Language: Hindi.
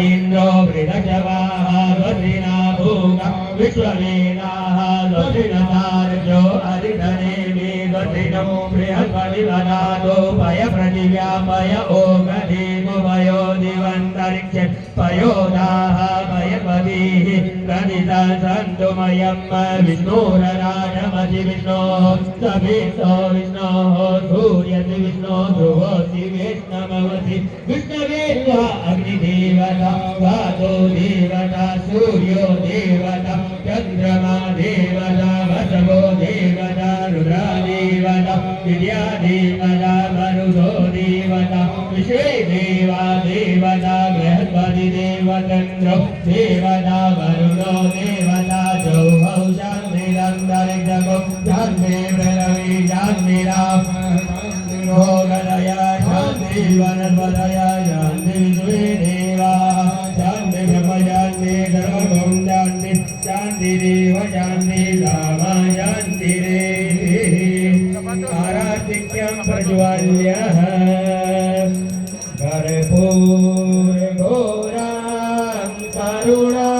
इंद्रो वृषभवाः वसिना भूगा विश्ववेदाः वसिनतार्यो हरिधनेमि वसिनो बृहस्पतिवदातो पय पृथिव्यापय ओगधेमु वयो दिवन्तरिक्षे पयोदाः पयपतिः प्रदिता सन्तुमयं विष्णुरराजमसि विष्णोः सविष्णो विष्णोः सूर्यसि विष्णो ध्रुवोऽसि वैष्णवसि विष्णवेत्वा अग्निदेवता वातो देवता सूर्यो देवता चन्द्रमा देवता वसवो देवता रुद्रा देवता विद्या देवता मरुदो देवता विश्वे देवा देवता बृहस्पति देवतन्द्रो देवता वरुणो देवता जौहौ शान्तिरन्तरिक्षको शान्ति प्रणवी शान्तिरापो गदया शान्ति वनस्पतया शान्ति विश्वे देवा शान्ति ब्रह्म शान्ति सर्वगुं शान्ति शान्तिरेव शान्ति सामा शान्तिरेव आराधिक्यं प्रज्वाल्यः कर्पूरघोरां करुणा